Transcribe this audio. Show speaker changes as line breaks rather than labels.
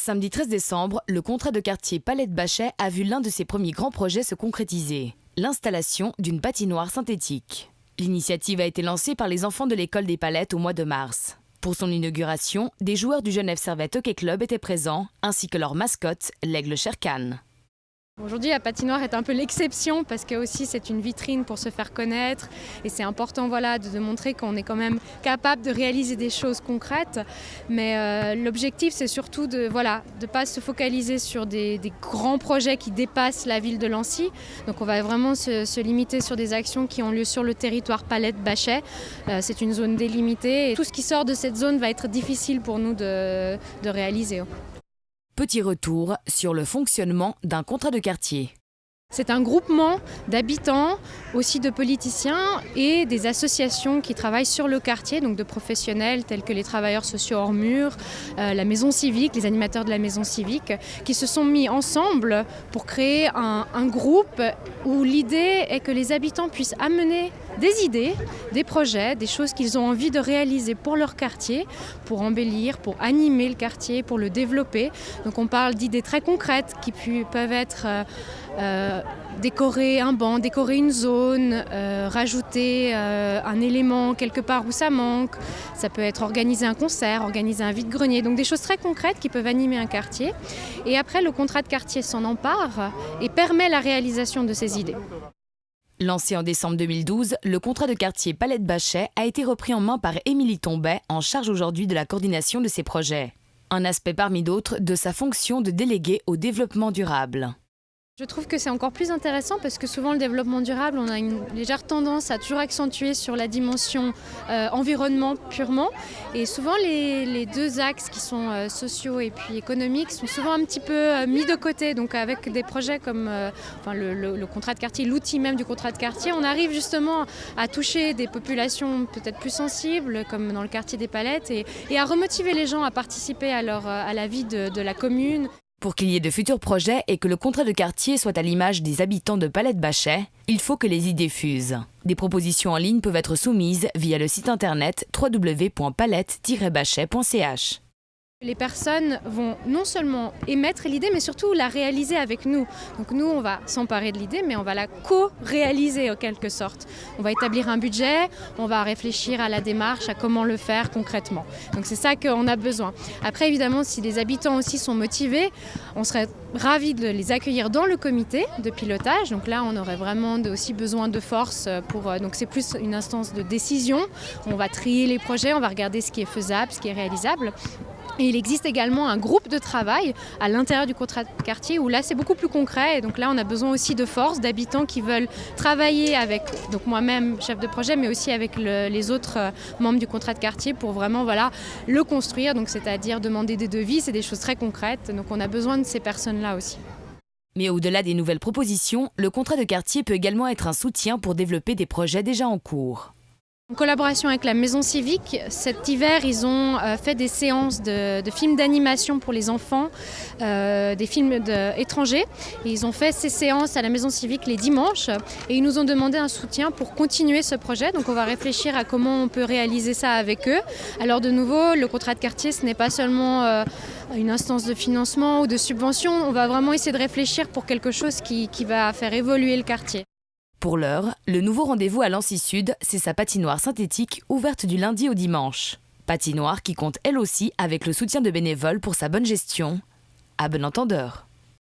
Samedi 13 décembre, le contrat de quartier Palette-Bachet a vu l'un de ses premiers grands projets se concrétiser, l'installation d'une patinoire synthétique. L'initiative a été lancée par les enfants de l'école des Palettes au mois de mars. Pour son inauguration, des joueurs du Genève Servette Hockey Club étaient présents, ainsi que leur mascotte, l'aigle Sherkan.
Aujourd'hui, la patinoire est un peu l'exception parce que aussi c'est une vitrine pour se faire connaître et c'est important de montrer qu'on est quand même capable de réaliser des choses concrètes. Mais l'objectif, c'est surtout de ne pas se focaliser sur des grands projets qui dépassent la ville de Lancy. Donc on va vraiment se limiter sur des actions qui ont lieu sur le territoire Palette-Bachet. C'est une zone délimitée et tout ce qui sort de cette zone va être difficile pour nous de réaliser.
Petit retour sur le fonctionnement d'un contrat de quartier.
C'est un groupement d'habitants, aussi de politiciens et des associations qui travaillent sur le quartier, donc de professionnels tels que les travailleurs sociaux hors mur, la maison civique, les animateurs de la maison civique, qui se sont mis ensemble pour créer un groupe où l'idée est que les habitants puissent amener des idées, des projets, des choses qu'ils ont envie de réaliser pour leur quartier, pour embellir, pour animer le quartier, pour le développer. Donc on parle d'idées très concrètes qui peuvent être décorer un banc, décorer une zone, rajouter un élément quelque part où ça manque. Ça peut être organiser un concert, organiser un vide-grenier. Donc des choses très concrètes qui peuvent animer un quartier. Et après, le contrat de quartier s'en empare et permet la réalisation de ces idées.
Lancé en décembre 2012, le contrat de quartier Palette-Bachet a été repris en main par Émilie Tombet, en charge aujourd'hui de la coordination de ses projets. Un aspect parmi d'autres de sa fonction de déléguée au développement durable.
Je trouve que c'est encore plus intéressant parce que souvent le développement durable, on a une légère tendance à toujours accentuer sur la dimension environnement purement. Et souvent les deux axes qui sont sociaux et puis économiques sont souvent un petit peu mis de côté. Donc avec des projets comme le contrat de quartier, l'outil même du contrat de quartier, on arrive justement à toucher des populations peut-être plus sensibles comme dans le quartier des Palettes et à remotiver les gens à participer à la vie de la commune.
Pour qu'il y ait de futurs projets et que le contrat de quartier soit à l'image des habitants de Palette-Bachet, il faut que les idées fusent. Des propositions en ligne peuvent être soumises via le site internet www.palette-bachet.ch.
Les personnes vont non seulement émettre l'idée, mais surtout la réaliser avec nous. Donc nous, on va s'emparer de l'idée, mais on va la co-réaliser en quelque sorte. On va établir un budget, on va réfléchir à la démarche, à comment le faire concrètement. Donc c'est ça qu'on a besoin. Après, évidemment, si les habitants aussi sont motivés, on serait ravis de les accueillir dans le comité de pilotage. Donc là, on aurait vraiment aussi besoin de force donc c'est plus une instance de décision. On va trier les projets, on va regarder ce qui est faisable, ce qui est réalisable. Et il existe également un groupe de travail à l'intérieur du contrat de quartier où là c'est beaucoup plus concret et donc là on a besoin aussi de force, d'habitants qui veulent travailler avec donc moi-même chef de projet mais aussi avec les autres membres du contrat de quartier pour vraiment le construire, donc c'est-à-dire demander des devis, c'est des choses très concrètes, donc on a besoin de ces personnes-là aussi.
Mais au-delà des nouvelles propositions, le contrat de quartier peut également être un soutien pour développer des projets déjà en cours.
En collaboration avec la Maison Civique, cet hiver, ils ont fait des séances de films d'animation pour les enfants, des films étrangers. Et ils ont fait ces séances à la Maison Civique les dimanches et ils nous ont demandé un soutien pour continuer ce projet. Donc on va réfléchir à comment on peut réaliser ça avec eux. Alors de nouveau, le contrat de quartier, ce n'est pas seulement une instance de financement ou de subvention. On va vraiment essayer de réfléchir pour quelque chose qui va faire évoluer le quartier.
Pour l'heure, le nouveau rendez-vous à Lancy Sud, c'est sa patinoire synthétique ouverte du lundi au dimanche. Patinoire qui compte elle aussi avec le soutien de bénévoles pour sa bonne gestion. À bon entendeur.